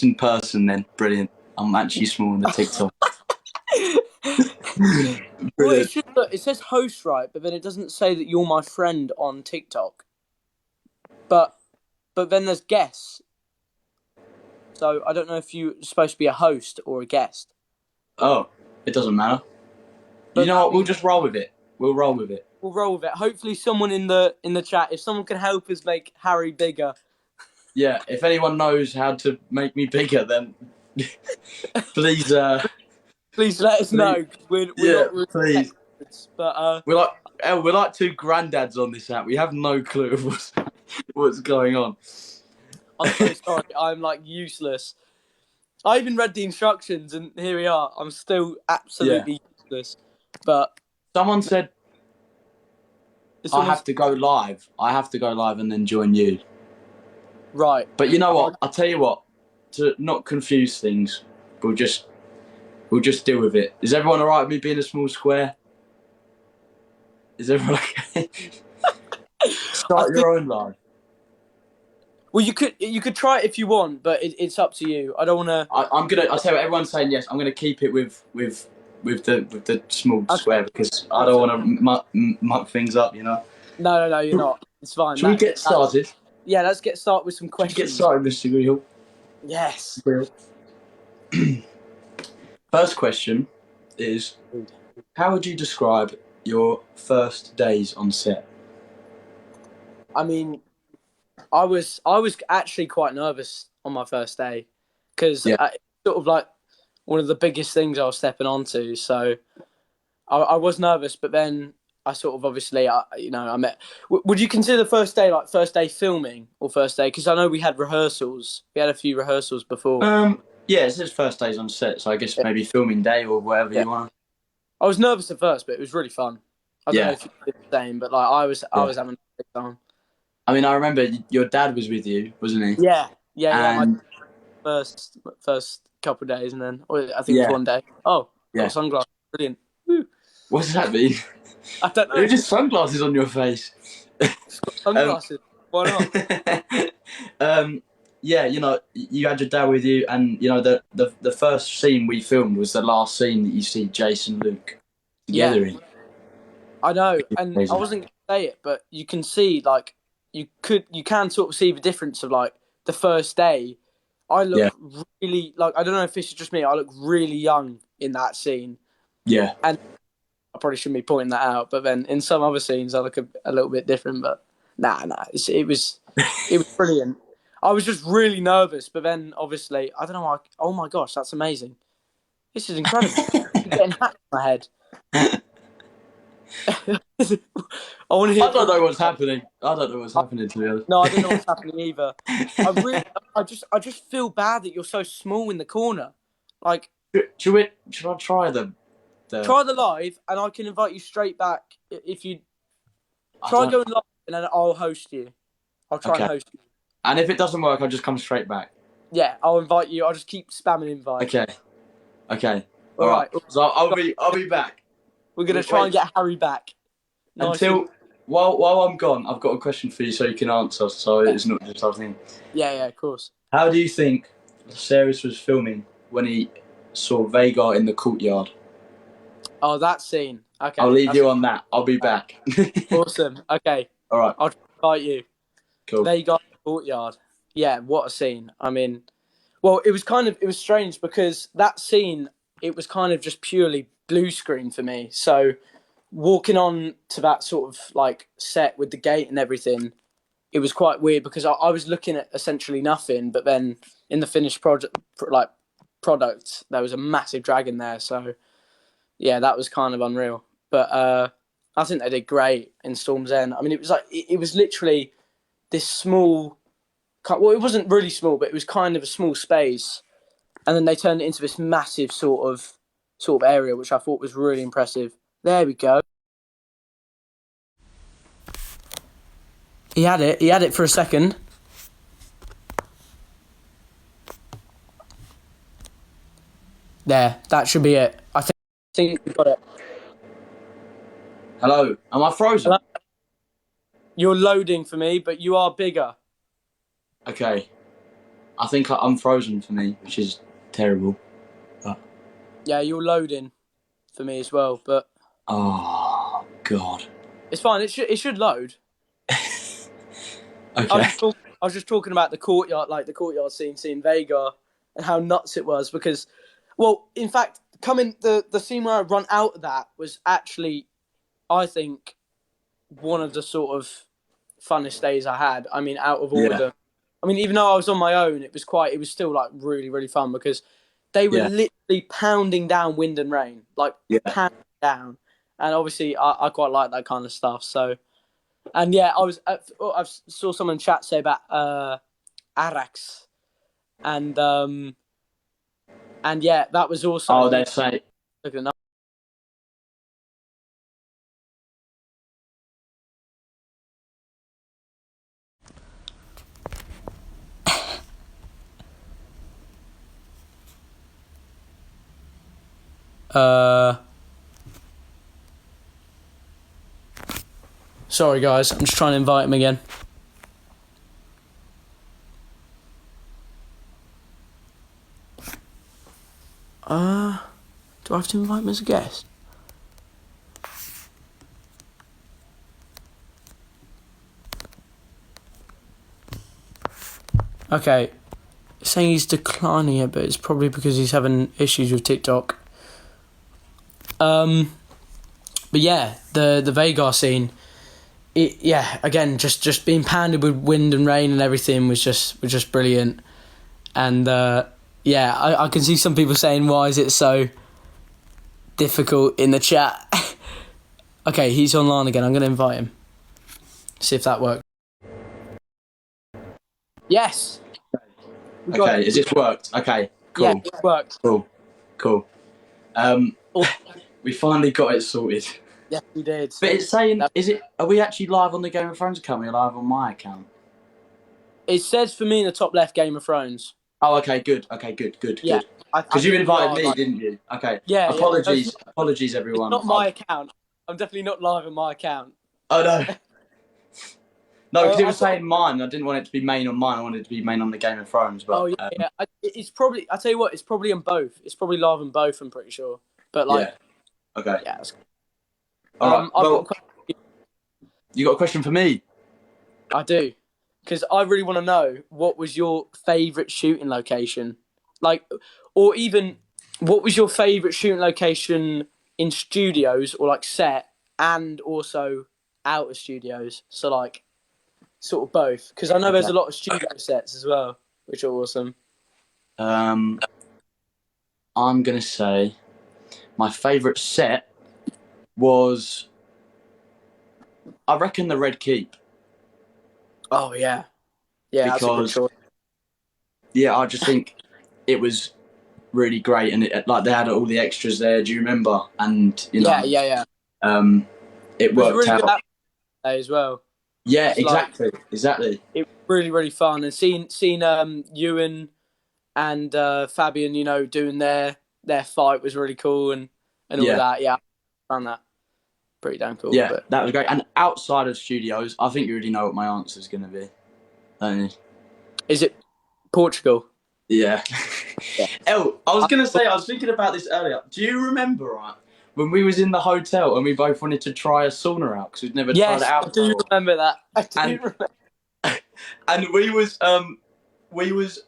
in person then. Brilliant. I'm actually small on the TikTok. Well, Brilliant. look, it says host, right? But then it doesn't say that you're my friend on TikTok. But then there's guests. So I don't know if you're supposed to be a host or a guest. Oh, it doesn't matter. But you know what? We'll just roll with it. We'll roll with it. We'll roll with it. Hopefully, someone in the chat, if someone can help us make Harry bigger. Yeah, if anyone knows how to make me bigger, then please. Please let us know. We're not really please. experts, but we're like two granddads on this app. We have no clue of what's going on. I'm so sorry. I'm like useless. I even read the instructions, and here we are. I'm still absolutely useless. But someone said I have to go live. I have to go live and then join you. Right. But you know what? I'll tell you what. To not confuse things, we'll just deal with it. Is everyone alright with me being a small square? Is everyone okay? Start your own live. Well, you could try it if you want, but it's up to you. I don't want to. I'll tell you what, everyone's saying yes. I'm gonna keep it with the small square because I don't want to muck things up. You know. No, you're not. It's fine. Should we get started? Yeah, let's get started with some questions. Should we get started, Mr. Greenhill? Yes. First question is, how would you describe your first days on set? I mean, I was actually quite nervous on my first day because it's sort of like one of the biggest things I was stepping onto. So I was nervous, but then I sort of obviously, I met. Would you consider the first day like first day filming or first day? Because I know we had rehearsals. We had a few rehearsals before. Yeah, it says first days on set, so I guess maybe filming day or whatever you want. I was nervous at first, but it was really fun. I don't know if you did the same, but like I was having a great time. I mean, I remember your dad was with you, wasn't he? Yeah. My first couple of days, and then I think it was one day. Oh, got sunglasses, brilliant. Woo. What does that mean? I don't know. They're just sunglasses on your face. Sunglasses. Why not? Yeah, you had your dad with you, and the first scene we filmed was the last scene that you see Jason and Luke together in. I know, and I wasn't going to say it, but you can see like you can sort of see the difference of like the first day. I look really like, I don't know if this is just me. I look really young in that scene. Yeah, and I probably shouldn't be pointing that out, but then in some other scenes I look a little bit different. But nah, it was brilliant. I was just really nervous, but then obviously I don't know. Oh my gosh, that's amazing! This is incredible. I'm getting hats in my head. I don't know what's happening. I don't know what's happening, to be honest. No, I don't know what's happening either. I just feel bad that you're so small in the corner. Like, should I try them? Try the live, and I can invite you straight back if you try going live, and then I'll host you. I'll try and host you. And if it doesn't work, I'll just come straight back. Yeah, I'll invite you. I'll just keep spamming invites. Okay. All right. So I'll be back. We're gonna try and get Harry back. While I'm gone, I've got a question for you, so you can answer. So it's not just our thing. Yeah, of course. How do you think Cyrus was filming when he saw Vega in the courtyard? Oh, that scene. Okay. I'll leave you on that. I'll be back. Awesome. Okay. All right. I'll invite you. Cool. Vega in the courtyard. Yeah, what a scene. I mean, well, it was strange because that scene, it was kind of just purely blue screen for me. So walking on to that sort of like set with the gate and everything, it was quite weird because I was looking at essentially nothing, but then in the finished product, there was a massive dragon there. So yeah, that was kind of unreal. But I think they did great in Storm's End. I mean, it was like it was literally this small. Well, it wasn't really small, but it was kind of a small space, and then they turned it into this massive sort of area, which I thought was really impressive. There we go. He had it for a second. There, that should be it. I think we got it. Hello, am I frozen? Hello? You're loading for me, but you are bigger. Okay. I think I'm frozen for me, which is terrible. But Yeah, you're loading for me as well, but oh god. it's fine. It should load. Okay. I was just talking about the courtyard, like the courtyard scene, seeing Vega and how nuts it was because, well, in fact, the scene where I run out of that was actually, I think, one of the sort of funnest days I had. I mean, out of all of Yeah. them. I mean, even though I was on my own, it was still like really, really fun because they were Yeah. literally pounding down wind and rain, like Yeah. pounding down. And obviously, I quite like that kind of stuff. So, and yeah, I saw someone in chat say about Arax, and yeah, that was also Oh, they say. looking up. Sorry guys, I'm just trying to invite him again. Do I have to invite him as a guest? Okay, it's saying he's declining it, but it's probably because he's having issues with TikTok. But yeah, the Vagar scene, again, just being pounded with wind and rain and everything was just brilliant. And yeah, I can see some people saying, why is it so difficult in the chat? Okay, he's online again. I'm going to invite him. See if that works. Yes. Okay, has this worked? Okay, cool. Yeah, it worked. Cool. We finally got it sorted. Yes, we did. But it's saying, are we actually live on the Game of Thrones account? We're live on my account. It says for me in the top left, Game of Thrones. Oh, okay, good. Okay, good. Yeah, Because you invited me, didn't you? Okay. Yeah. Apologies, everyone. It's not my account. I'm definitely not live on my account. Oh no. No, because it was saying mine. I didn't want it to be main on mine. I wanted it to be main on the Game of Thrones. But it's probably. I tell you what, it's probably on both. It's probably live on both. I'm pretty sure. But like, yeah. Okay. Yeah. All right. Well, you got a question for me? I do, because I really want to know what was your favourite shooting location, like, or even what was your favourite shooting location in studios or like set, and also out of studios. So like, sort of both, because I know there's a lot of studio sets as well, which are awesome. I'm gonna say my favourite set was, I reckon, the Red Keep. Oh yeah, because, that's a good choice. Yeah, I just think it was really great, and they had all the extras there. Do you remember? And you know, yeah. It worked really out good as well. Yeah, exactly. It was really, really fun, and seeing Ewan and Fabian, you know, doing their fight was really cool, and all that. Yeah, I found that pretty damn cool. Yeah, that was great. And outside of studios, I think you already know what my answer is going to be, don't you? Is it Portugal? Yeah. I was going to say, I was thinking about this earlier. Do you remember, right, when we was in the hotel and we both wanted to try a sauna out because we'd never tried it out before? Yes, I do remember that. I do remember. And we was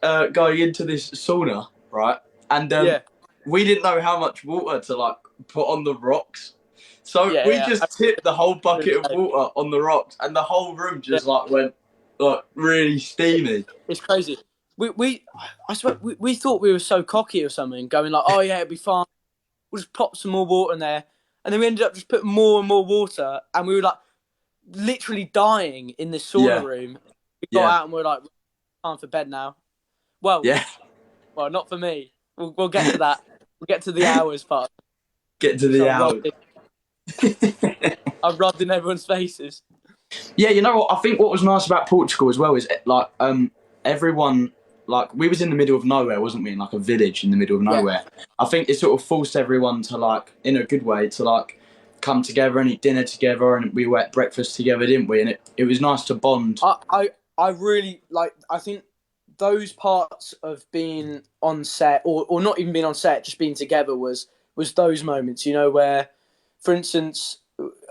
going into this sauna, right? And we didn't know how much water to like put on the rocks. So we just tipped the whole bucket of water on the rocks, and the whole room just like went like really steamy. It's crazy. I swear, we thought we were so cocky or something, going like, oh yeah, it'll be fine. We'll just pop some more water in there, and then we ended up just putting more and more water, and we were like literally dying in this sauna room. We got out and we were like, time for bed now. Well, not for me. We'll get to that. We'll get to the hours part. Get to the hours. I've rubbed in everyone's faces. Yeah, you know what? I think what was nice about Portugal as well is like everyone, like, we was in the middle of nowhere, wasn't we? In like a village in the middle of nowhere. Yeah. I think it sort of forced everyone to, like, in a good way, to like come together and eat dinner together, and we were at breakfast together, didn't we? And it was nice to bond. I really like. I think those parts of being on set, or not even being on set, just being together was those moments, where, for instance,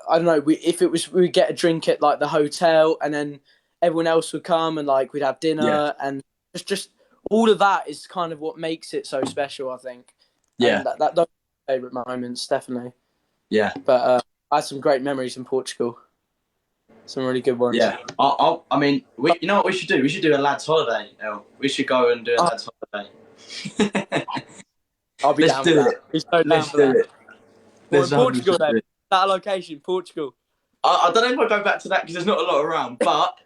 I don't know, if it was we'd get a drink at like the hotel, and then everyone else would come, and like we'd have Yeah. dinner, and just all of that is kind of what makes it so special, I think. Yeah. And those are my favourite moments, definitely. Yeah. But I had some great memories in Portugal. Some really good ones. Yeah. I mean, you know what we should do? We should do a lads' holiday, El. We should go and do a lads' holiday. I'll be Let's down do for that. it. Be so Let's down for do that. it. Well, Let's in Portugal, 100% then. do it. That location, Portugal. I don't know if I'll go back to that because there's not a lot around, but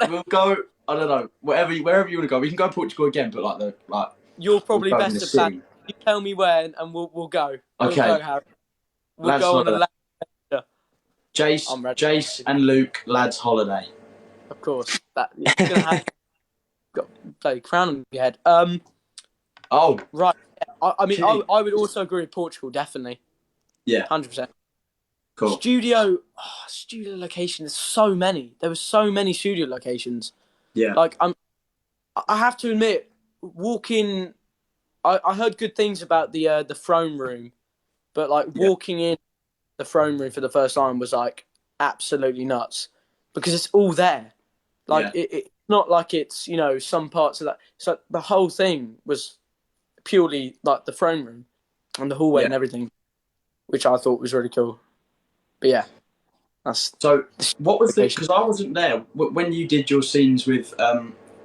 we'll go. I don't know. Wherever you want to go, we can go to Portugal again. But You're probably we'll go in best the at that. city. You tell me when, and we'll go. We'll Okay. go, Harry. We'll Lads' go on a holiday. I'm ready. Jace and Luke, lads' holiday. Of course. That you're gonna have got a bloody crown on your head. Oh, Right. I mean, Chile. I would also agree with Portugal, definitely. Yeah. 100%. Cool. Studio location. There's so many. There were so many studio locations. Yeah. Like I have to admit, walking. I heard good things about the throne room, but like walking in the throne room for the first time was like absolutely nuts because it's all there. Like it's not like it's some parts of that. So the whole thing was purely like the throne room and the hallway and everything, which I thought was really cool. But yeah, that's so. What was the? Because I wasn't there when you did your scenes with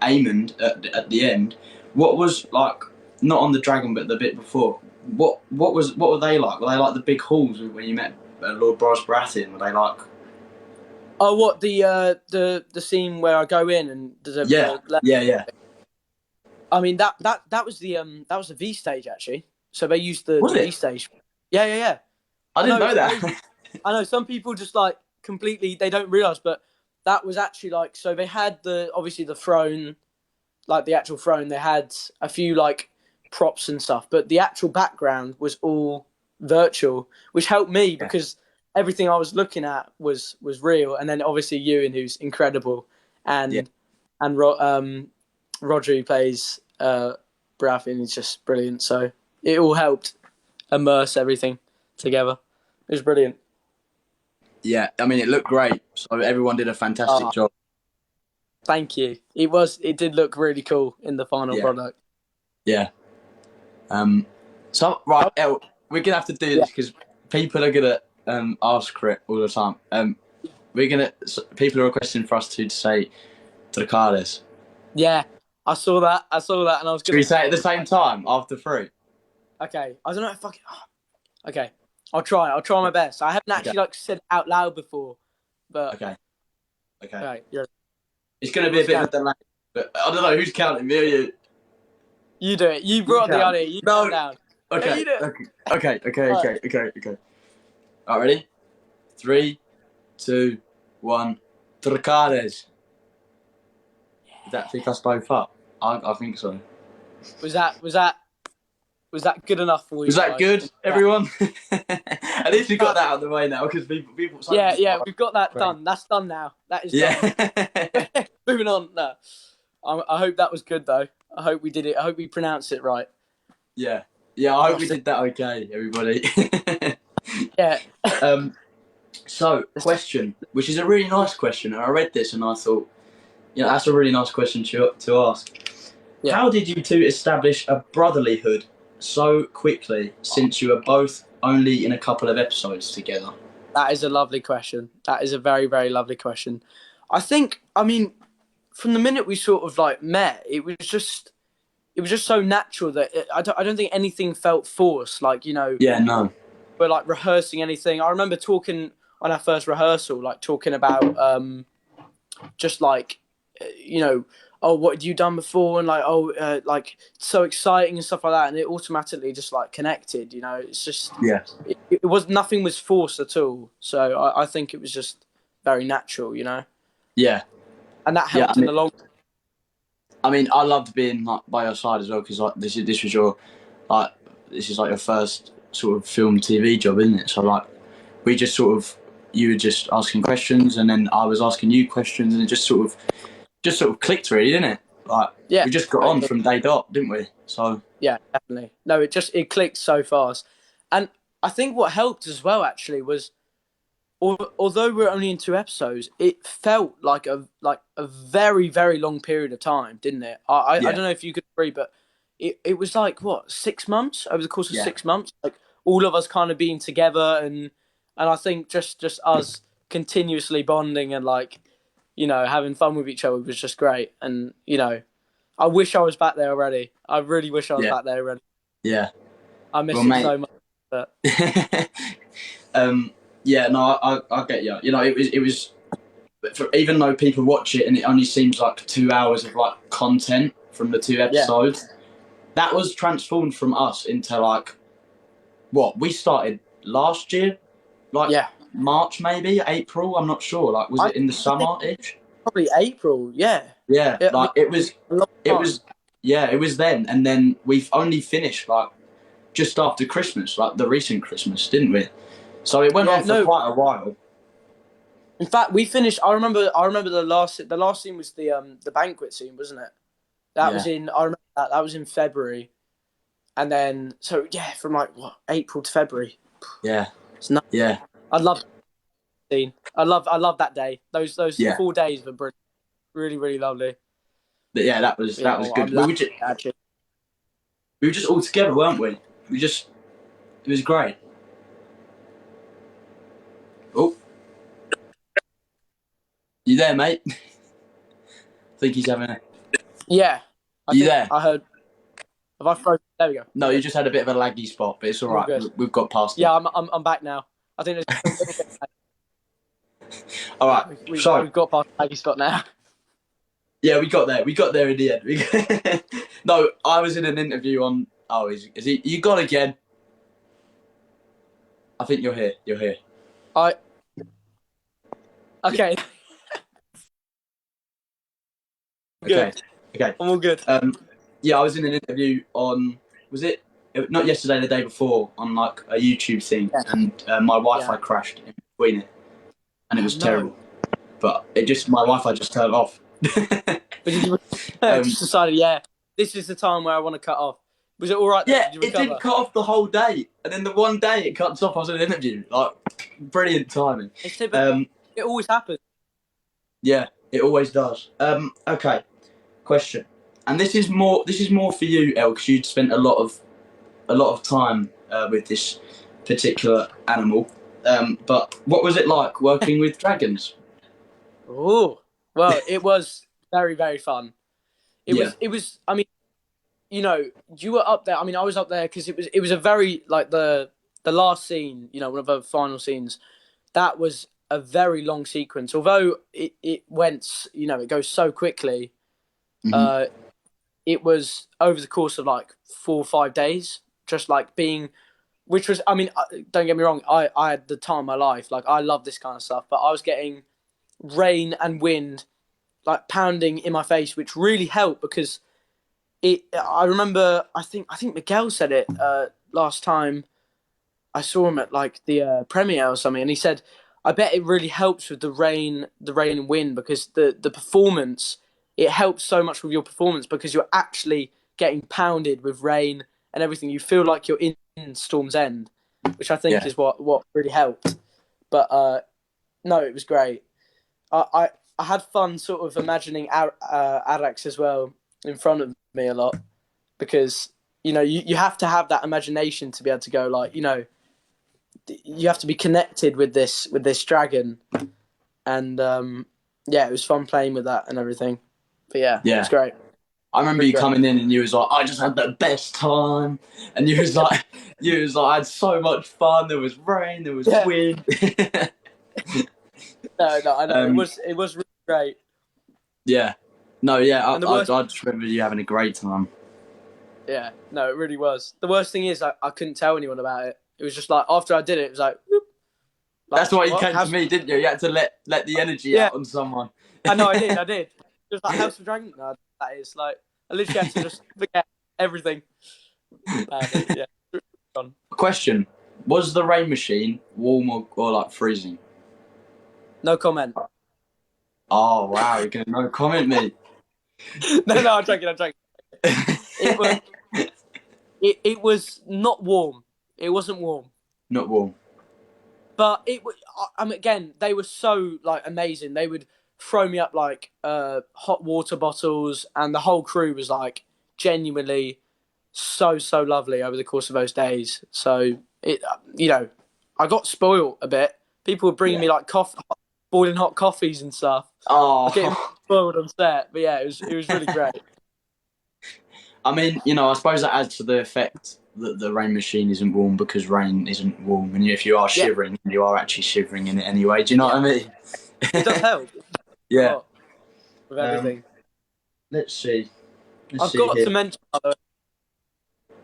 Amond at the end. What was like? Not on the dragon, but the bit before. What were they like? Were they like the big halls when you met Lord Boris Baratheon? Were they like? Oh, what the scene where I go in and there's a yeah. I mean that was the V stage actually. So they used the V stage. Yeah. I didn't know that. I know some people just like completely they don't realise, but that was actually like so they had obviously the throne, like the actual throne. They had a few like props and stuff, but the actual background was all virtual, which helped me because everything I was looking at was real. And then obviously Ewan, who's incredible, and Roger, who plays Baratheon, is just brilliant. So it all helped immerse everything together. It was brilliant. Yeah, I mean, it looked great. So everyone did a fantastic job. Thank you. It did look really cool in the final product. Yeah. So right, El, we're gonna have to do this because people are gonna ask for it all the time. People are requesting for us to say Dracarys. Yeah, I saw that, and I was. Should we say it at the same time after 3? Okay, I don't know if I can. Okay, I'll try my best. I haven't actually said it out loud before, but okay. Right, yeah. It's gonna be a bit of a delay, but I don't know who's counting, me or you. You do it. You brought the idea. You count down. Okay. Yeah, you do it. Okay. All right, ready? 3, 2, 1. Dracarys. Did that pick us both up? I think so. Was that good enough for you? Was that good, everyone? At least we got that out of the way now because people. Yeah, we've got that done. That's done now. That is done. Moving on. No, I hope that was good though. I hope we did it. I hope we pronounced it right. Yeah. I hope we did that okay, everybody. Yeah. So, question, which is a really nice question, and I read this and I thought, that's a really nice question to ask. Yeah. How did you two establish a brotherlyhood so quickly since you were both only in a couple of episodes together? That is a lovely question. That is a very, very lovely question. I mean, from the minute we sort of like met, it was just so natural that I don't think anything felt forced. Like, Yeah, no. We're like rehearsing anything. I remember talking on our first rehearsal, like talking about just like, oh, what had you done before? And like, oh, like so exciting and stuff like that. And it automatically just like connected, it's just, it was, nothing was forced at all. So I think it was just very natural, Yeah. And that helped in the long. I mean, I loved being like by your side as well because like this is your your first sort of film TV job, isn't it? So like we just sort of, you were just asking questions and then I was asking you questions and it just sort of clicked really, didn't it? Like Yeah, we just got on from day dot, didn't we? So yeah, definitely. No, it clicked so fast, and I think what helped as well actually was, although we're only in 2 episodes, it felt like a very very long period of time, didn't it? I yeah, don't know if you could agree, but it was like what 6 months over the course of yeah, 6 months, like all of us kind of being together, and I think just us continuously bonding and like having fun with each other was just great, and I wish I was back there already. I really wish I was yeah, back there already. yeah. I Well, miss it mate. so much. But Yeah, no, I get you. You know, it was even though people watch it and it only seems like 2 hours of like content from the two yeah, episodes, that was transformed from us into like what we started last year, like yeah. March maybe April. I'm not sure. Like, was I it in the think summer age? probably April. Yeah, Yeah, I mean like it was. a long It time. was. Yeah, it was then, and then we've only finished like just after Christmas, like the recent Christmas, didn't we? So it went Yeah, on for no. quite a while. In fact, we finished. I remember the last scene was the banquet scene, wasn't it? That was Yeah, in. I remember that was in February, and then so yeah, from like what April to February. yeah, It's nuts. yeah, I love that scene. I love that day. Those yeah. 4 days were brilliant. Really, really lovely. But yeah, that was Yeah, that was well, good. I'm laughing actually. We were just all together, weren't we? It was great. Oh, you there, mate? I think he's having a. Yeah, I You think there? I heard. Have I frozen? There we go. No, you just had a bit of a laggy spot, but it's all I'm all right. good. We've got past Yeah, it. I'm back now. I think there's a little bit. All right. So We've got past the Maggie spot now. yeah, we got there. We got there in the end. No, I was in an interview on. Oh, is he? You gone again? I think you're here. You're here. Okay. Okay. Good. Okay. I'm all good. Yeah, I was in an interview on. Was it not yesterday? The day before on like a YouTube thing, Yeah. and my Wi-Fi Yeah. crashed in between it, and it Oh was no. terrible. But my Wi-Fi just turned off. But did you um, just decided? Yeah, this is the time where I want to cut off. Was it all right? Though? yeah, Did you it didn't recover? cut off the whole day, and then the one day it cuts off. I was in an interview. Like, brilliant timing. It's typical. It always happens. Yeah, it always does. Okay, question, and this is more for you, El, because you'd spent a lot of time with this particular animal. But what was it like working with dragons? Oh, well, it was very very fun. It Yeah. was. It was. I mean, you were up there. I mean, I was up there because it was a very like the last scene. One of the final scenes. That was a very long sequence. Although it went, it goes so quickly. Mm-hmm. Uh, it was over the course of like 4 or 5 days, just like being, which was, I mean, don't get me wrong, I had the time of my life. Like, I love this kind of stuff, but I was getting rain and wind like pounding in my face, which really helped because I remember, I think Miguel said it last time I saw him at like the premiere or something, and he said, "I bet it really helps with the rain and wind because the performance it helps so much with your performance because you're actually getting pounded with rain and everything. You feel like you're in Storm's End, which I think Yeah. is what really helped. But no, it was great. I had fun sort of imagining Arax as well in front of me a lot because you have to have that imagination to be able to go like you have to be connected with this dragon, and yeah, it was fun playing with that and everything. But yeah, Yeah. it's great. I remember Really you great. coming in and you was like, I just had the best time, and you was like, I had so much fun. There was rain, there was Yeah. wind. No, I know Um, it was really great. yeah, no, yeah, And the worst, I just remember you having a great time. yeah, no, it really was. The worst thing is I couldn't tell anyone about it. It was just like after I did it, it was like, whoop, like That's why you what? came to me, didn't you? You had to let the energy Yeah, out on someone. I know, I did. It was like House of Dragon. No, that is like I literally had to just forget everything. Yeah. Question: was the rain machine warm or like freezing? No comment. Oh wow, you're gonna no comment me. No, I'm joking. It was it was not warm. It wasn't warm. Not warm. But I mean, again, they were so like amazing. They would throw me up like hot water bottles, and the whole crew was like genuinely so lovely over the course of those days. So it, I got spoiled a bit. People were bringing Yeah. me like boiling hot coffees and stuff. I was getting Oh, spoiled on set, but yeah, it was really great. I mean, I suppose that adds to the effect that the rain machine isn't warm because rain isn't warm, and if you are Yeah, shivering, you are actually shivering in it anyway. Do you know yeah, what I mean? it does help a Yeah. lot with Um, everything. let's see. Let's I've see got here. to mention.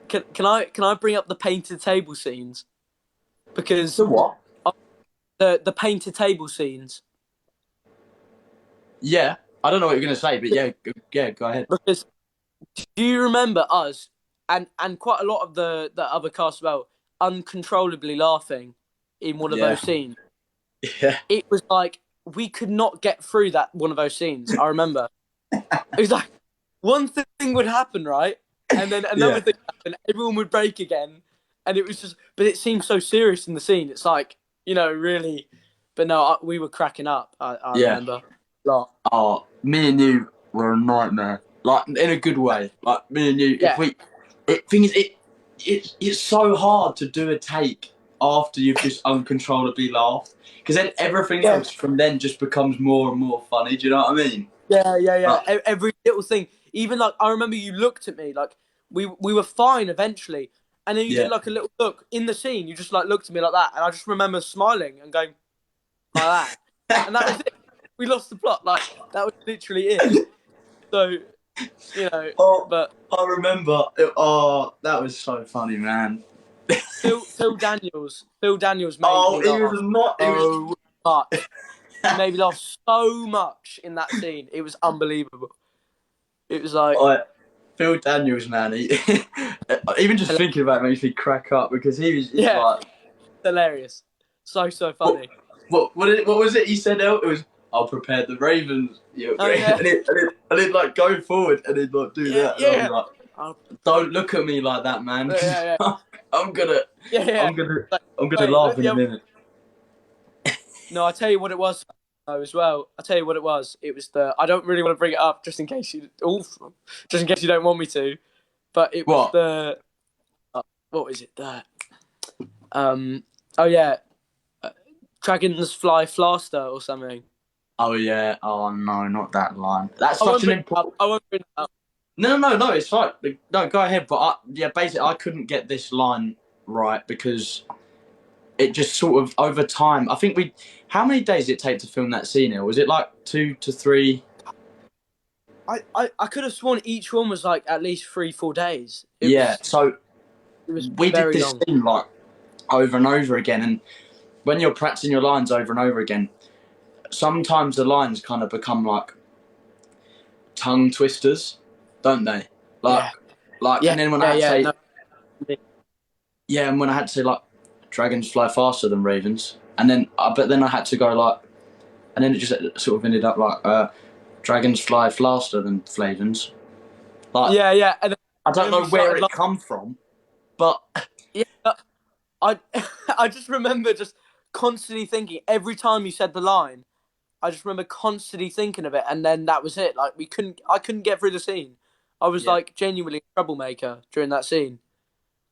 Can I bring up the painted table scenes because The what? the painted table scenes Yeah. I don't know what you're going to say, but yeah, go ahead. because do you remember us and quite a lot of the other cast as well uncontrollably laughing in one of Yeah. those scenes? Yeah. It was like we could not get through that one of those scenes. I remember it was like one thing would happen, right, and then another Yeah. thing happened. Everyone would break again, and it was just. But it seemed so serious in the scene. It's like really. But no, we were cracking up. I Yeah. remember a lot. Oh, me and you were a nightmare. Like, in a good way. Like, me and you, Yeah, thing is, it's so hard to do a take after you've just uncontrollably laughed. Because then everything yeah. else from then just becomes more and more funny. Do you know what I mean? Yeah. Like, Every little thing. Even like I remember you looked at me like we were fine eventually, and then you did yeah. like a little look in the scene. You just like looked at me like that, and I just remember smiling and going like that, and that was it. We lost the plot. Like that was literally it. So Oh, but I remember. Oh, that was so funny, man. Phil Daniels made Oh, me he laugh was not. He was. so much. He made me laugh so much in that scene. It was unbelievable. It was like Phil Daniels, man. Even just thinking about it makes me crack up because he was just yeah, like, hilarious. So what, funny. what was it? He said, "El?" It was, "I'll prepare the Ravens." Oh yeah. And it like go forward and he'd like do that, and I was Yeah. like, Oh, "Don't look at me like that, man, because yeah. I'm gonna, Yeah. I'm gonna, Like, I'm gonna wait, laugh in a minute." no, I tell you what it was as well. I tell you what it was. It was the. I don't really want to bring it up just in case just in case you don't want me to. But it was What? the. What was it? Um. Oh yeah. Dragons fly faster or something. Oh yeah. Oh no, not that line. That's I such won't an bring it up. important. I won't bring it up. No, it's fine. No, go ahead. But basically, I couldn't get this line right because it just sort of over time. I think we. How many days did it take to film that scene? Here? Was it like 2 to 3? I could have sworn each one was like at least 3-4 days. Yeah. So It was we did very this long. scene like over and over again, and when you're practicing your lines over and over again, sometimes the lines kind of become like tongue twisters, don't they? Like, Yeah. like, and then when I had to say, No. yeah, and when I had to say like, dragons fly faster than ravens, and then, but then I had to go like, and then it just sort of ended up like, dragons fly faster than flavens. Like, Yeah. And I don't then know we where started it come from, but yeah, I I just remember just constantly thinking every time you said the line. I just remember constantly thinking of it, and then that was it. Like I couldn't get through the scene. I was yeah, like genuinely a troublemaker during that scene,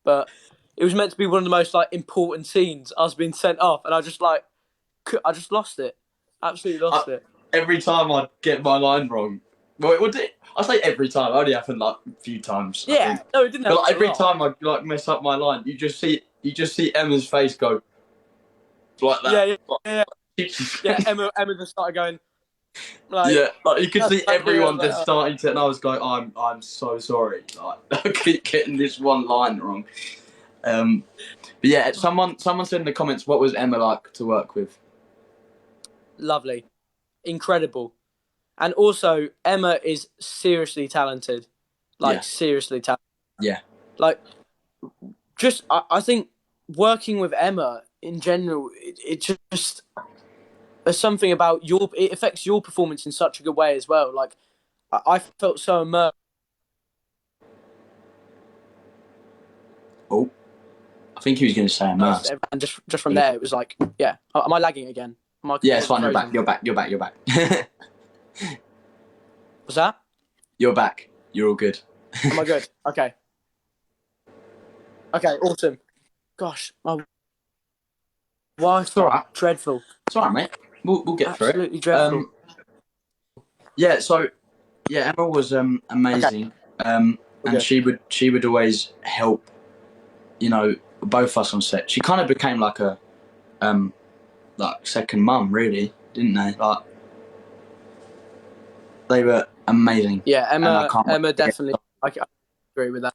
but it was meant to be one of the most like important scenes. Us being sent off, and I just lost it. Absolutely I, lost it. every time I get my line wrong. Well, it would. I say every time. It only happened like a few times, I Yeah, think. no, it didn't But happen like, a every lot. time I like mess up my line, you just see Emma's face go like that. Yeah. Yeah, Emma just started going like, Yeah, like you could see like, everyone like, just starting to, and I was going, I'm so sorry. Like, I keep getting this one line wrong. But yeah, someone said in the comments, what was Emma like to work with? lovely, incredible, and also Emma is seriously talented, like Yeah, seriously talented. yeah, Like, just I think working with Emma in general, it just there's something about it affects your performance in such a good way as well. Like, I felt so immersed. Oh, I think he was going to say immersed. And just from there, it was like, yeah. Am I lagging again? Am I Yeah, it's fine. frozen? You're back. You're back. You're back. Was that? You're back. You're all good. Am I good? Okay. Okay, awesome. Gosh, my Wi-Fi, It's all right. dreadful. It's all right, mate. We'll get through it. Absolutely dreadful. Yeah. So, yeah, Emma was amazing. Okay. And she would always help, you know, both us on set. She kind of became like a like second mum, really, didn't they? Like, they were amazing. Yeah, Emma definitely. I agree with that.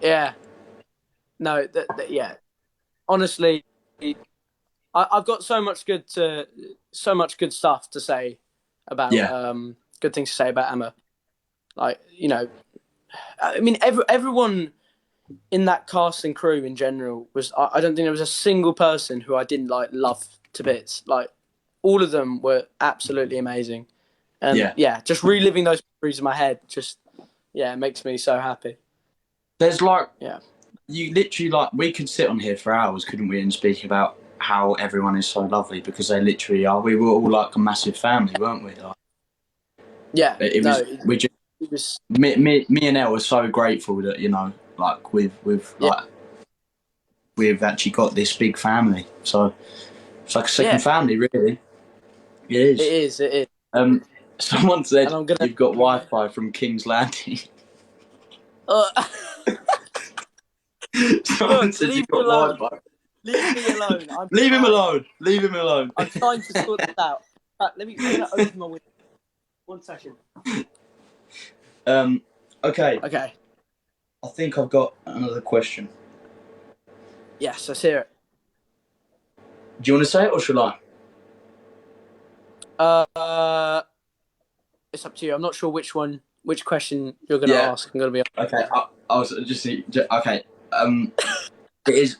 Yeah. No, yeah. Honestly, I've got so much good stuff to say about good things to say about Emma. Like, you know, I mean, everyone in that cast and crew in general was. I don't think there was a single person who I didn't like love to bits. Like, all of them were absolutely amazing, and just reliving those memories in my head just it makes me so happy. There's like you literally like we could sit on here for hours, couldn't we, and speak about how everyone is so lovely because they literally are. We were all like a massive family, weren't we? Like, yeah, me and Elle were so grateful that, you know, like we've actually got this big family. So it's like a second family, really. It is. It is. Someone said you've got Wi-Fi from King's Landing. Someone said you've got Wi-Fi. Leave me alone. Leave him alone. Leave him alone. I'm trying to sort this out. Let me open my window. 1 second. Okay. Okay. I think I've got another question. Yes, let's hear it. Do you want to say it or shall I? It's up to you. I'm not sure which question you're going to ask. I'm going to be okay. I was just okay. It is.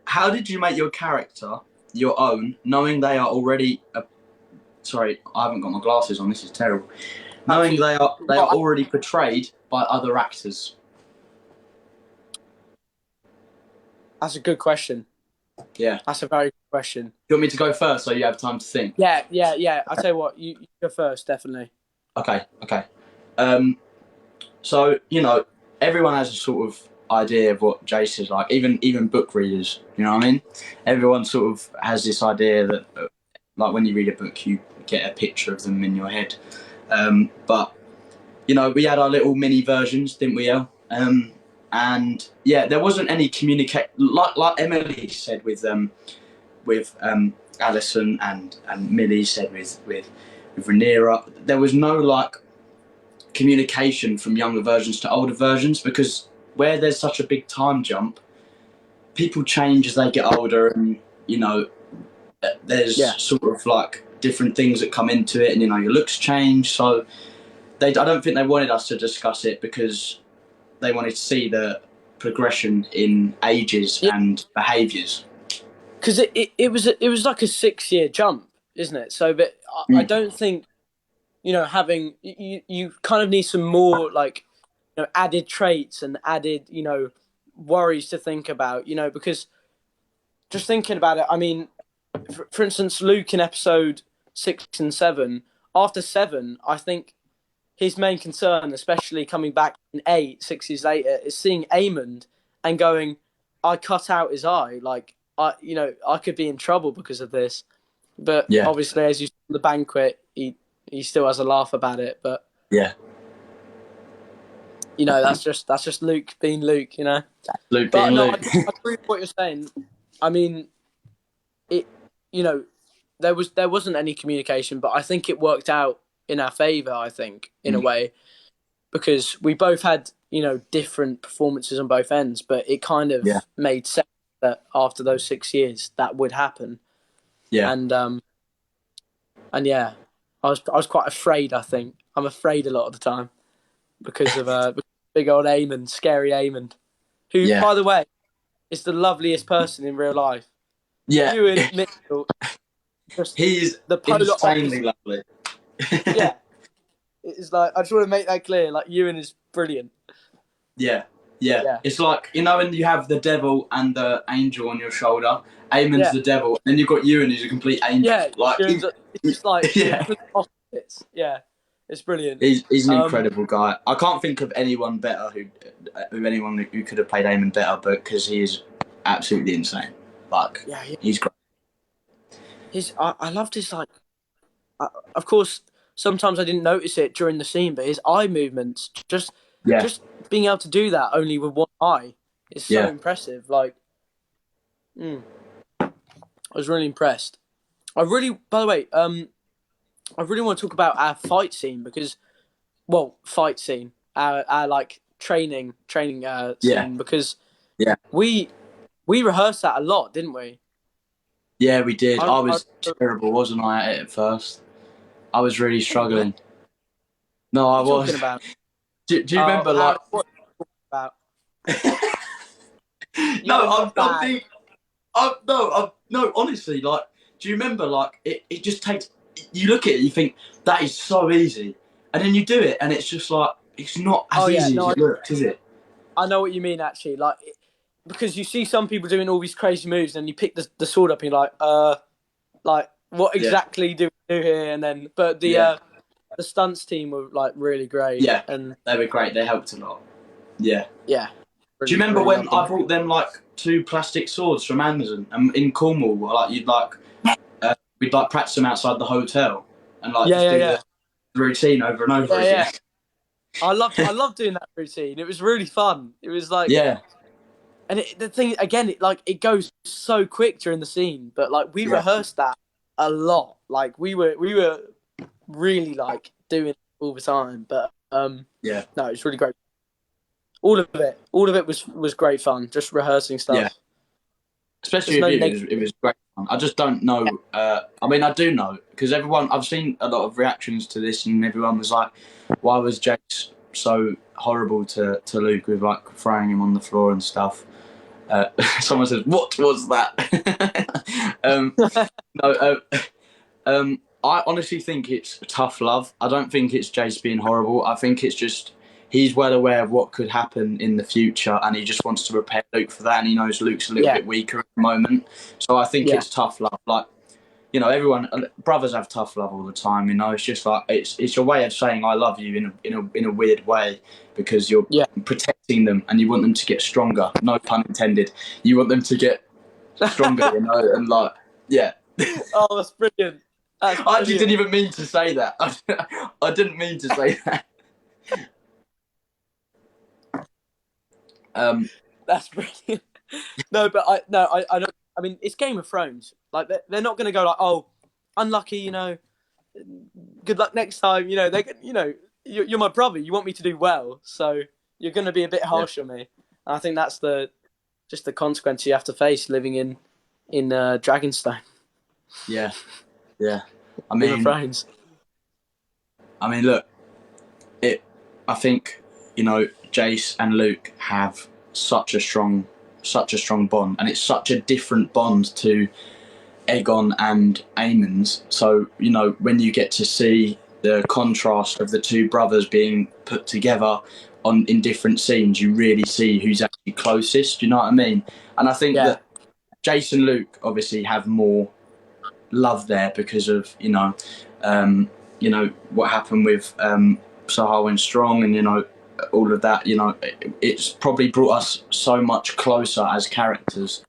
How did you make your character your own, knowing they are already? Sorry, I haven't got my glasses on. This is terrible. Knowing they are already portrayed by other actors. That's a good question. Yeah. That's a very good question. Do you want me to go first so you have time to think? Yeah. I'll tell you what, you go first, definitely. Okay. So, you know, everyone has a sort of idea of what Jace is like, even book readers, you know what I mean? Everyone sort of has this idea that, like, when you read a book, you get a picture of them in your head. But, you know, we had our little mini versions, didn't we, Elle? And yeah, there wasn't any communicate like Emily said with Alison and Millie said with Rhaenyra. There was no like communication from younger versions to older versions because where there's such a big time jump, people change as they get older, and you know there's sort of like different things that come into it, and you know your looks change. So I don't think they wanted us to discuss it because they wanted to see the progression in ages and behaviours. Because it was like a 6-year jump, isn't it? So, but I don't think, you know, having you kind of need some more like, you know, added traits and added, you know, worries to think about, you know, because just thinking about it, I mean, for instance, Luke in episode 6 and 7, after 7, I think his main concern, especially coming back in 8, 6 years later, is seeing Aemond and going, I cut out his eye. Like, I could be in trouble because of this. But obviously, as you saw in the banquet, he still has a laugh about it. But you know, that's just Luke being Luke, you know. Luke being Luke. I agree with what you're saying. I mean, you know, there wasn't any communication, but I think it worked out in our favour, I think, in a way, because we both had, you know, different performances on both ends, but it kind of made sense that after those 6 years that would happen. Yeah. And yeah, I was quite afraid, I think. I'm afraid a lot of the time because of big old Aemond, scary Aemond, who, by the way, is the loveliest person in real life. Yeah. You and Mitchell, he's insanely lovely. Yeah, it's like I just want to make that clear. Like Ewan is brilliant. Yeah, yeah. Yeah, It's like, you know, when you have the devil and the angel on your shoulder. Eamon's yeah, the devil, and then you've got Ewan, who's a complete angel. yeah. Like, Ewan's, it's just like yeah, complete opposites. Yeah, it's brilliant. he's an Um, incredible guy. I can't think of anyone better who could have played Eamon better, but because he is absolutely insane. Like, yeah, he's great. I loved his like. Of course, sometimes I didn't notice it during the scene, but his eye movements, Yeah, just being able to do that only with one eye, is so yeah, impressive. Like, I was really impressed. By the way, I really want to talk about our fight scene because, well, fight scene, our like training yeah, scene because yeah, we we rehearsed that a lot, didn't we? yeah. We did. I I was terrible, wasn't I, at it at first? I was really oh, what struggling. No, are I you talking was. about? Do you remember, Harry, like? what are you talking about? You No, were not I'm bad. being. No. Honestly, like, do you remember? Like, it just takes. You look at it, you think that is so easy, and then you do it, and it's just like it's not Oh as yeah, easy as no, it looks, is it? I know what you mean actually. Like, because you see some people doing all these crazy moves, and you pick the sword up, and you're like what Yeah, exactly do we do here? And then, but yeah, the stunts team were like really great, yeah. and They were great. They helped a lot. Yeah. yeah, Do you really, remember really when loved I them. bought them like two plastic swords from Amazon and in Cornwall? Like we'd like practice them outside the hotel and like Yeah, just yeah, do yeah, the routine over and over yeah, again. yeah. I loved doing that routine. It was really fun. It was like, Yeah, and the thing again, it goes so quick during the scene, but like we yeah, rehearsed that a lot. Like we were really like doing it all the time. But yeah, no, it was really great. All of it was great fun. Just rehearsing yeah. stuff. Especially There's with no you, negative. it was great fun. I just don't know. I mean, I do know because I've seen a lot of reactions to this, and everyone was like, "Why was Jace so horrible to Luke with like throwing him on the floor and stuff?" Someone says, "What was that?" No, I honestly think it's tough love. I don't think it's Jace being horrible. I think it's just he's well aware of what could happen in the future, and he just wants to prepare Luke for that. And he knows Luke's a little Yeah, bit weaker at the moment, so I think yeah, it's tough love. Like, you know, brothers have tough love all the time. You know, it's just like it's a way of saying I love you in a weird way because you're yeah. protecting them and you want them to get stronger. No pun intended. You want them to get stronger. You know, and like yeah. Oh, that's brilliant. That's I actually didn't brilliant. even mean to say that. I didn't mean to say that. Um, That's brilliant. No, but I don't. I mean, it's Game of Thrones. Like they're not going to go like, oh, unlucky. Good luck next time. You're my brother. You want me to do well, so you're going to be a bit yeah, harsh on me. And I think that's just the consequence you have to face living in Dragonstone, yeah, yeah. I Game of mean, Thrones. look, it. I think Jace and Luke have such a strong bond, and it's such a different bond to Aegon and Aemon's. So when you get to see the contrast of the two brothers being put together in different scenes, you really see who's actually closest. Do you know what I mean? And I think Yeah, that Jason and Luke obviously have more love there because of what happened with Sahar and Strong, and all of that. It's probably brought us so much closer as characters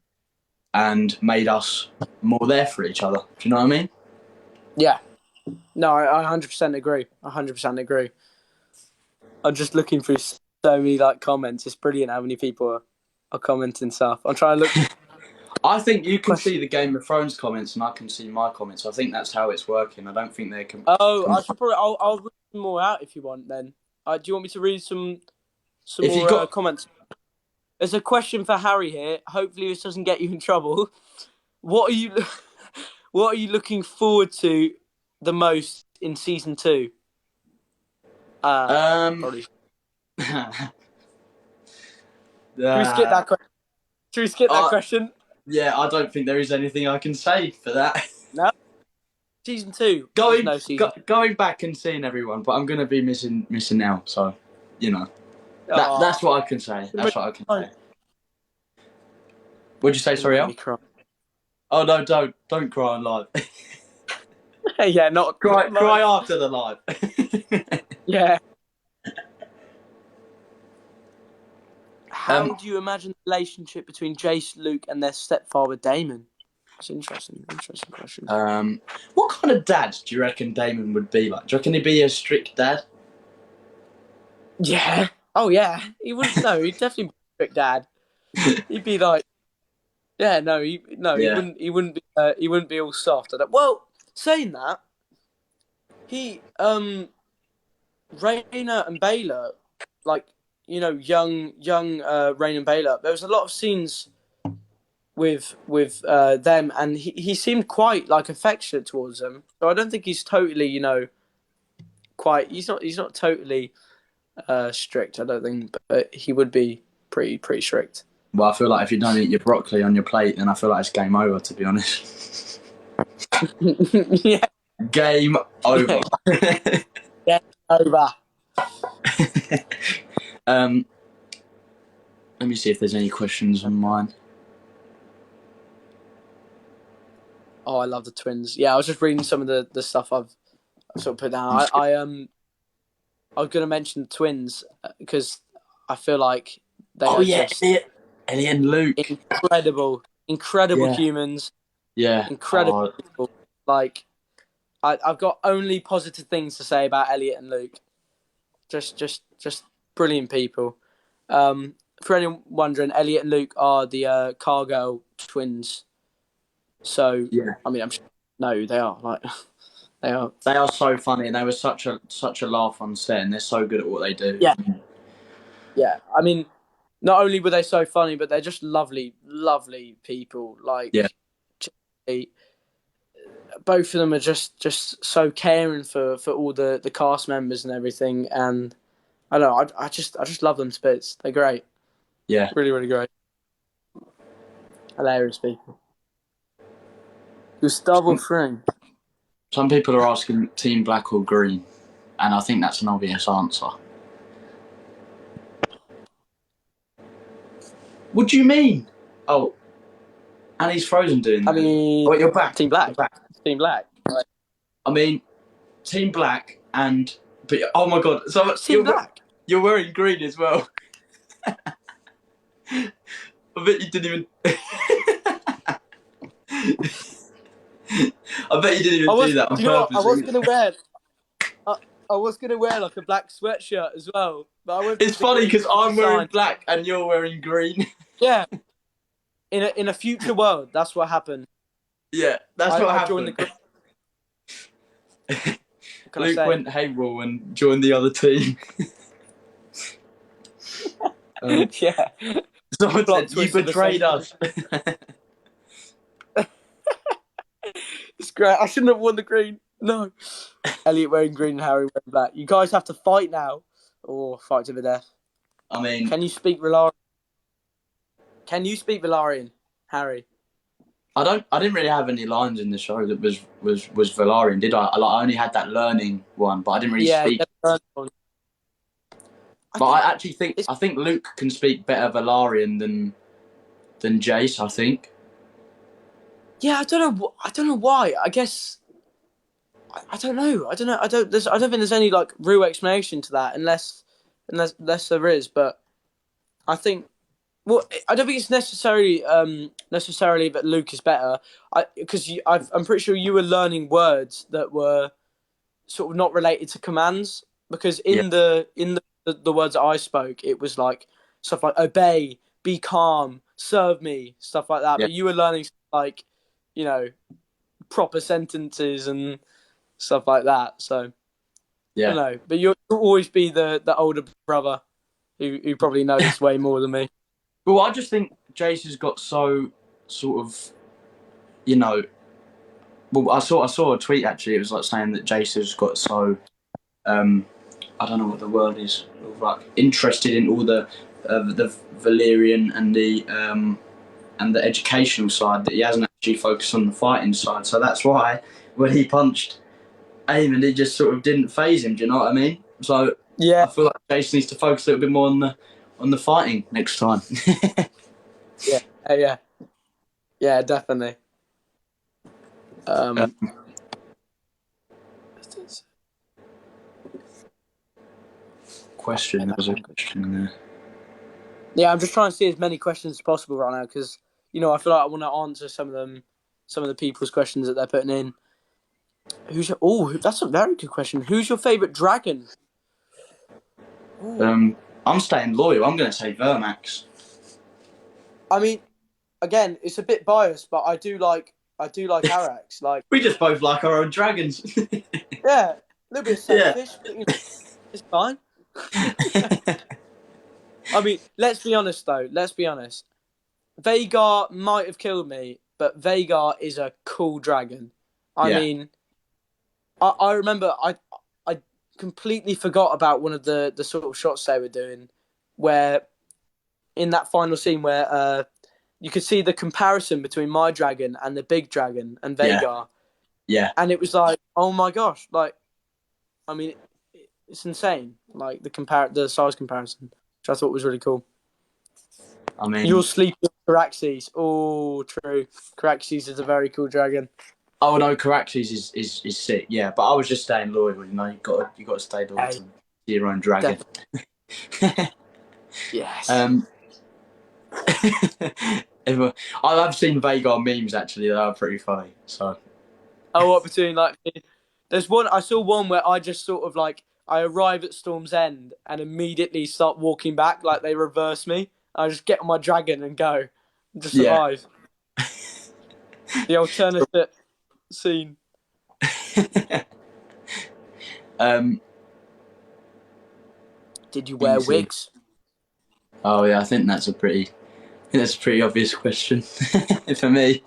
and made us more there for each other. Do you know what I mean? yeah. No, I 100% agree. 100% agree. I'm just looking through so many like comments. It's brilliant how many people are commenting stuff. I'm trying to look. I think you can Question. see the Game of Thrones comments and I can see my comments. I think that's how it's working. I don't think they can. Oh, I should probably. I'll read some more out if you want. Then, do you want me to read some If you more got, comments? There's a question for Harry here. Hopefully, this doesn't get you in trouble. What are you What are you looking forward to the most in season 2? um, Probably. uh, Should we skip that question? Should we skip that uh, question? yeah, I don't think there is anything I can say for that. No. Season 2. There's no season. Going back and seeing everyone, but I'm gonna be missing out. So, you know, Oh, that's what I can say. That's what I can say. What'd you say? Sorry, Make Al? me cry. Oh no, don't cry on live. Yeah, not cry after the live. Yeah. How do you imagine the relationship between Jace, Luke, and their stepfather Damon? That's interesting question. What kind of dad do you reckon Damon would be like? Do you reckon he'd be a strict dad? Yeah. Oh yeah. He wouldn't. No, he'd definitely be a strict dad. He'd be like, yeah, no, he wouldn't. He wouldn't be. He wouldn't be all soft. Well, saying that, he Raina and Baylor, like, you know, young Raina and Baylor. There was a lot of scenes with them, and he seemed quite like affectionate towards them. So I don't think he's totally, you know, quite. He's not totally strict. I don't think, but he would be pretty strict. Well, I feel like if you don't eat your broccoli on your plate, then I feel like it's game over. To be honest. Yeah. Game over. Game over. Let me see if there's any questions on mine. Oh, I love the twins. Yeah, I was just reading some of the stuff I've sort of put down. I was going to mention the twins because I feel like they are just Elliot and Luke, incredible humans. Yeah, incredible people. Like, I've got only positive things to say about Elliot and Luke. Just brilliant people. For anyone wondering, Elliot and Luke are the Cargill twins. So yeah, I mean, I'm sure, no, they are like they are. They are so funny, and they were such a laugh on set, and they're so good at what they do. Yeah. I mean, not only were they so funny, but they're just lovely people. Like, both of them are just so caring for all the cast members and everything. And I don't know, I just love them to bits. They're great. Yeah, really great. Hilarious people. Gustavo Fring. Some people are asking Team Black or Green, and I think that's an obvious answer. What do you mean? Oh, and he's frozen doing that. I mean, oh, you're back. Team Black. You're back. Team Black. Right. I mean, Team Black but oh my god, so Team Black. You're wearing green as well. I bet you didn't even. I bet you didn't even do that on purpose. I was gonna wear like a black sweatshirt as well, but I went. It's funny because I'm wearing black and you're wearing green. Yeah. In a future world, that's what happened. Yeah, that's what happened. Luke went AWOL and joined the other team. Yeah. Someone said, you betrayed us. It's great. I shouldn't have worn the green. No. Elliot wearing green and Harry wearing black. You guys have to fight now, or fight to the death. I mean, can you speak Valarian? Harry? I didn't really have any lines in the show that was Valarian, did I? I only had that learning one, but I didn't really speak. But I actually think Luke can speak better Valarian than Jace. I think. Yeah, I don't know why. I guess I don't know. I don't think there's any like real explanation to that, unless there is. But I think. Well, I don't think it's necessarily that Luke is better. Because I'm pretty sure you were learning words that were sort of not related to commands. Because in the words that I spoke, it was like stuff like obey, be calm, serve me, stuff like that. Yeah. But you were learning like, you know, proper sentences and stuff like that. So I don't know, but you'll always be the older brother who probably knows way more than me. Well, I just think Jace has got so sort of, you know. Well, I saw a tweet actually. It was like saying that Jace has got so, I don't know what the word is, like interested in all the Valyrian and the educational side that he hasn't actually focused on the fighting side. So that's why when he punched Aim, and it just sort of didn't phase him. Do you know what I mean? So Yeah, I feel like Jason needs to focus a little bit more on the fighting next time. yeah, definitely. Um, Question. There was a question in there. yeah, I'm just trying to see as many questions as possible right now because I feel like I want to answer some of the people's questions that they're putting in. That's a very good question. Who's your favourite dragon? I'm staying loyal. I'm going to say Vermax. I mean, again, it's a bit biased, but I do like Arax. Like, We just both like our own dragons. yeah, a little bit selfish, but it's fine. I mean, let's be honest though. Let's be honest. Vhagar might have killed me, but Vhagar is a cool dragon. I mean, I remember I completely forgot about one of the sort of shots they were doing, where in that final scene where you could see the comparison between my dragon and the big dragon and Vhagar. Yeah. And it was like, oh my gosh, like, I mean, it's insane. Like the size comparison, which I thought was really cool. I mean, You're sleeping with Caraxes. Oh, true. Caraxes is a very cool dragon. Oh no, Caraxes is sick. Yeah, but I was just staying loyal. You got to stay loyal to your own dragon. Yes. I've seen Vhagar memes actually that are pretty funny. So. Oh, what between like? There's one. I saw one where I just sort of like I arrive at Storm's End and immediately start walking back, like they reverse me. I just get on my dragon and go, and just survive. The alternative scene. Did you wear wigs? Oh yeah, I think that's a pretty obvious question for me.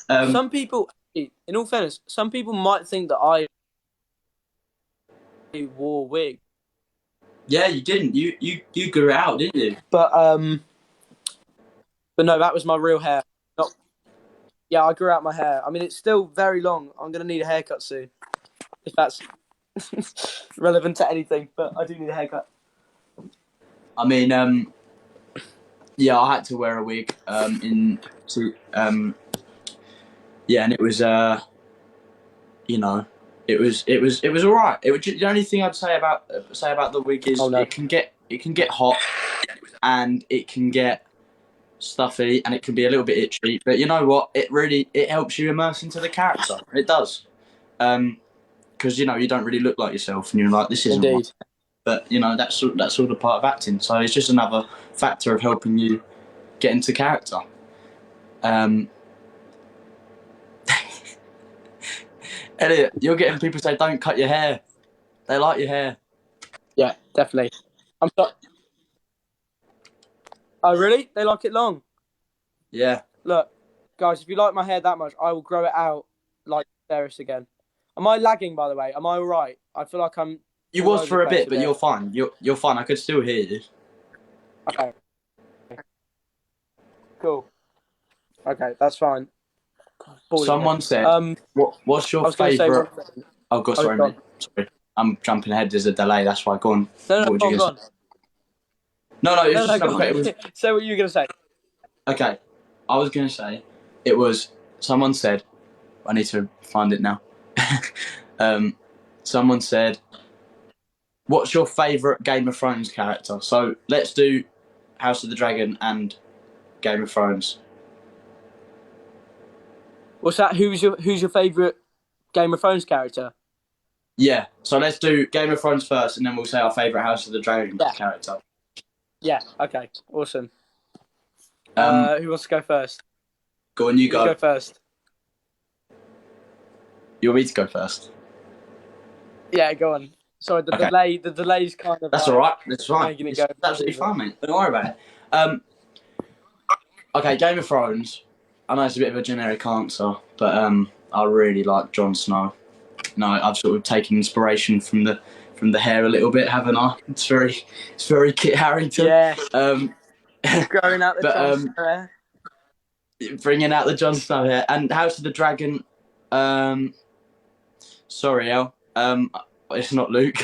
Some people, in all fairness, some people might think that I wore a wig. Yeah, you didn't. You grew it out, didn't you? But no, that was my real hair. Yeah, I grew out my hair. I mean, it's still very long. I'm gonna need a haircut soon, if that's relevant to anything. But I do need a haircut. I mean, yeah, I had to wear a wig. Yeah, and it was it was all right. The only thing I'd say about the wig is it can get hot, and it can get stuffy, and it can be a little bit itchy. But you know what? It helps you immerse into the character. It does, because you don't really look like yourself, and you're like, this isn't. Indeed. But that's all the part of acting. So it's just another factor of helping you get into character. Elliot, you're getting people say don't cut your hair. They like your hair. Yeah, definitely. I'm sorry. Oh, really? They like it long? Yeah. Look, guys, if you like my hair that much, I will grow it out like Darius again. Am I lagging, by the way? Am I all right? I feel like I'm... You was for a bit, but you're fine. You're fine. I could still hear you. Okay. Cool. Okay, that's fine. Someone said, what's your favourite... Oh, God, sorry, mate. Sorry. I'm jumping ahead. There's a delay. That's why. Go on. No, go on. No, it was just another question. Say what you were going to say. Okay. I was going to say, it was... Someone said... I need to find it now. Someone said, what's your favourite Game of Thrones character? So let's do House of the Dragon and Game of Thrones. What's that? Who's your favourite Game of Thrones character? Yeah. So let's do Game of Thrones first, and then we'll say our favourite House of the Dragon character. Yeah. Okay. Awesome. Who wants to go first? Go on. You go. You go first. You want me to go first? Yeah, go on. Sorry, the delay's kind of... That's all right. That's fine. It's absolutely fine, mate. Don't worry about it. Okay, Game of Thrones. I know it's a bit of a generic answer, but I really like Jon Snow. I've sort of taken inspiration from the hair a little bit, haven't I? It's very Kit Harington. Yeah. Growing out the Jon Snow hair. Bringing out the Jon Snow hair. And House of the Dragon, Um, sorry, El. It's not Luke,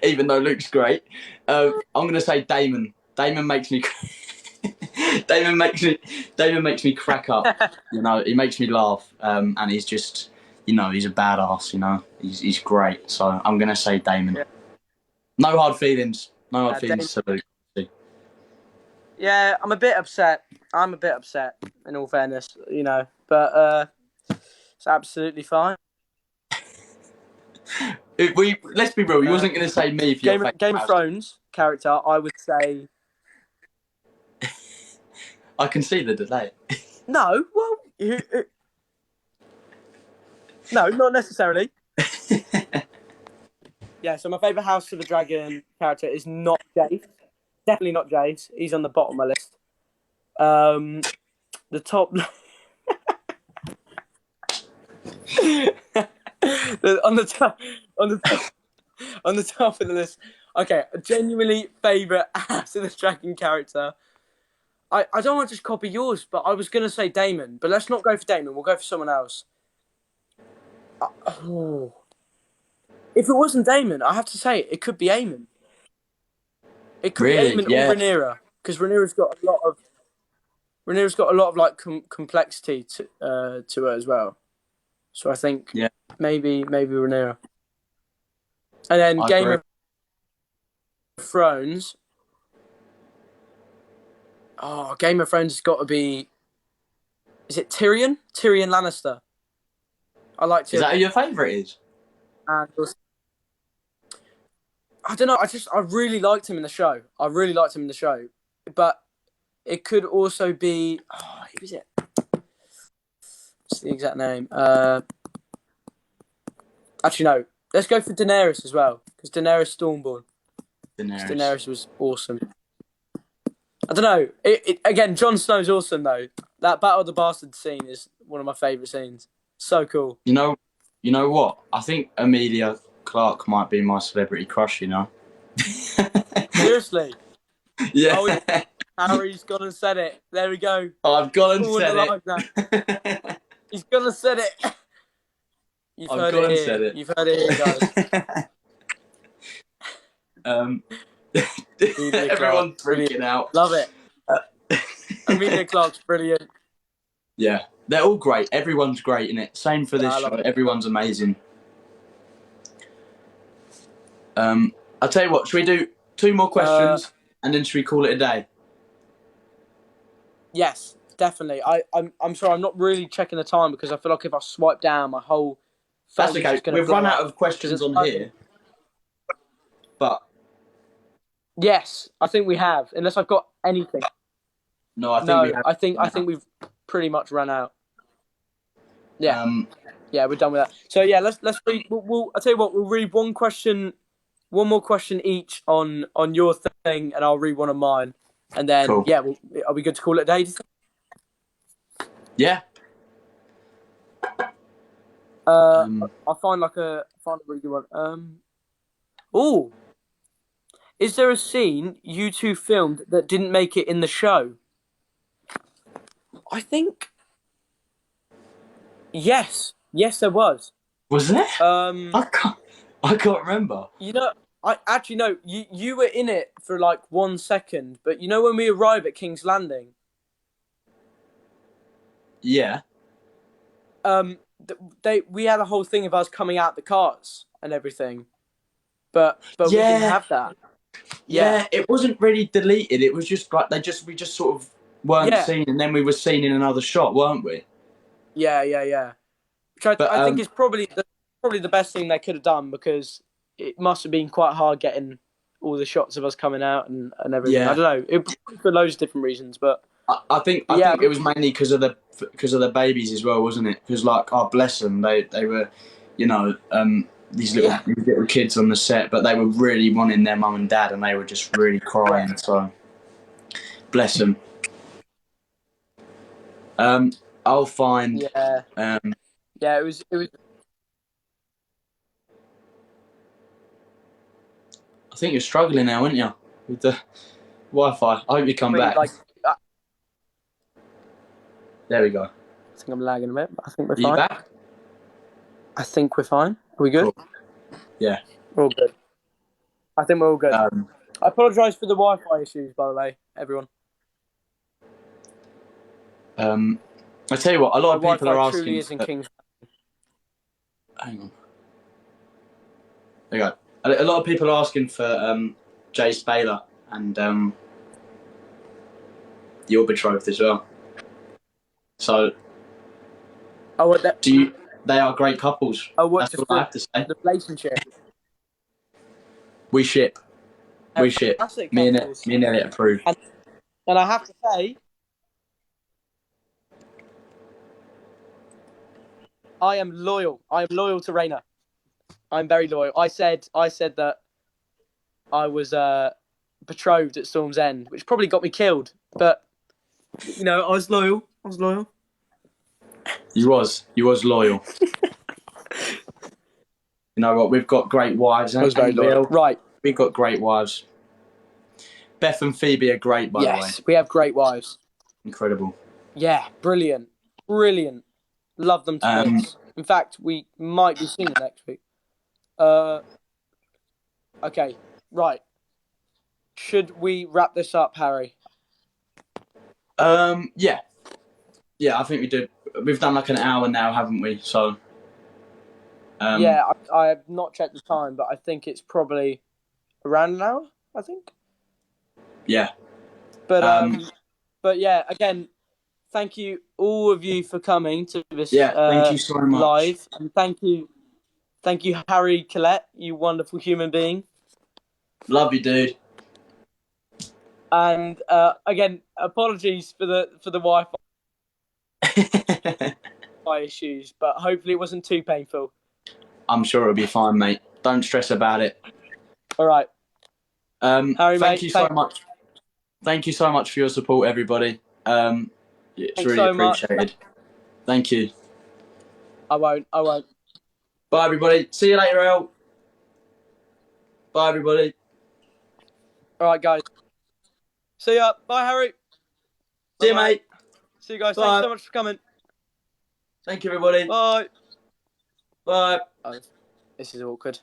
even though Luke's great. I'm gonna say Damon. Damon makes me. Damon makes me. Damon makes me crack up. You know, he makes me laugh. And he's just, he's a badass. He's great. So I'm gonna say Damon. Yeah. No hard feelings. No hard Damon. feelings to Luke. Yeah, I'm a bit upset. In all fairness, but it's absolutely fine. Let's be real. You wasn't going to say me for your Game of Thrones character. I would say I can see the delay. no. Well, no, not necessarily. Yeah. So my favourite House of the Dragon character is not Jace. Definitely not Jace. He's on the bottom of my list. The top. on the top of the list. Okay, a genuinely favourite House of the Dragon character. I don't want to just copy yours, but I was going to say Damon. But let's not go for Damon. We'll go for someone else. If it wasn't Damon, I have to say it could be Eamon. It could be Eamon or Rhaenyra, because Rhaenyra's got a lot of like complexity to her as well. So I think maybe Rhaenyra. And then Game of Thrones. Oh, Game of Thrones has got to be. Is it Tyrion? Tyrion Lannister. I like Tyrion. Is that who your favourite is? And I don't know. I really liked him in the show. But it could also be. Oh, who is it? What's the exact name? Actually, no. Let's go for Daenerys as well, because Daenerys Stormborn. Daenerys was awesome. I don't know. Again, Jon Snow's awesome though. That Battle of the Bastards scene is one of my favourite scenes. So cool. You know what? I think Emilia Clarke might be my celebrity crush. Seriously? Yeah. Oh, Harry's gone and said it. There we go. I've gone and said it. He's gone and said it. You've heard it here, guys. Everyone's freaking out. Love it. Emilia Clarke's brilliant. Yeah, they're all great. Everyone's great in it. Same for this show. Everyone's amazing. I'll tell you what. Should we do 2 more questions and then should we call it a day? Yes, definitely. I'm sorry. I'm not really checking the time because I feel like if I swipe down, my whole. That's okay. We've run out of questions on here. But yes, I think we have. Unless I've got anything. No, I think we've pretty much run out. Yeah, yeah, we're done with that. So yeah, let's read. I'll tell you what. We'll read one more question each on your thing, and I'll read one of mine, and then cool. Yeah, are we good to call it a day? Yeah. I'll find a really good one. Oh, is there a scene you two filmed that didn't make it in the show? I think. Yes, there was. Was there? I can't remember. I actually no. You were in it for like 1 second, but when we arrive at King's Landing. Yeah. We had a whole thing of us coming out the cars and everything, but we didn't have that. Yeah, it wasn't really deleted. It was just like we just sort of weren't seen, and then we were seen in another shot, weren't we? Yeah. Which I think is probably the best thing they could have done, because it must have been quite hard getting all the shots of us coming out and everything. Yeah. I don't know, for loads of different reasons, but I think it was mainly because of the babies as well, wasn't it? Because bless them, they were, these little kids on the set, but they were really wanting their mum and dad, and they were just really crying. So bless them. I'll find. Yeah. It was. I think you're struggling now, aren't you, with the Wi-Fi? I hope you come back. There we go. I think I'm lagging a bit, but I think we're fine. You back? I think we're fine. Are we good? Cool. Yeah. We're all good. I think we're all good. I Um, apologise for the Wi-Fi issues, by the way, everyone. I tell you what, a lot My of people are Wi-Fi asking. truly is in King's. Hang on. There you go. A lot of people are asking for Jay Spaler and your betrothed as well. So, Oh, what? That, they are great couples. oh, what? That's Just all I have to say. the relationship. We ship. We ship. Classic Me couples. and Elliot approve. And I have to say, I am loyal. I am loyal to Raina. I'm very loyal. I said that I was betrothed at Storm's End, which probably got me killed. But you know, I was loyal. I was loyal. You was loyal. You know what? We've got great wives. I was very loyal. Right. We've got great wives. Beth and Phoebe are great, by the way. Yes, we have great wives. Incredible. Yeah, brilliant. Brilliant. Love them to bits. In fact, we might be seeing them next week. Okay, right. Should we wrap this up, Harry? Yeah. Yeah, I think we do. We've done like an hour now, haven't we? So. Yeah, I have not checked the time, but I think it's probably around an hour, I think. Yeah. But yeah, again, thank you all of you for coming to this thank you so much. live. And thank you Harry Collette, you wonderful human being. Love you, dude. And again, apologies for the Wi-Fi issues, but hopefully it wasn't too painful. I'm sure it'll be fine, mate. Don't stress about it. All right. Harry, thank you so much. Thank you so much for your support, everybody. It's really appreciated. Thank you. I won't. Bye, everybody. See you later, El. Bye, everybody. All right, guys. See ya. Bye, Harry. See you, mate. See you guys. Bye. Thanks so much for coming. Thank you, everybody. Bye. Bye. Oh, this is awkward.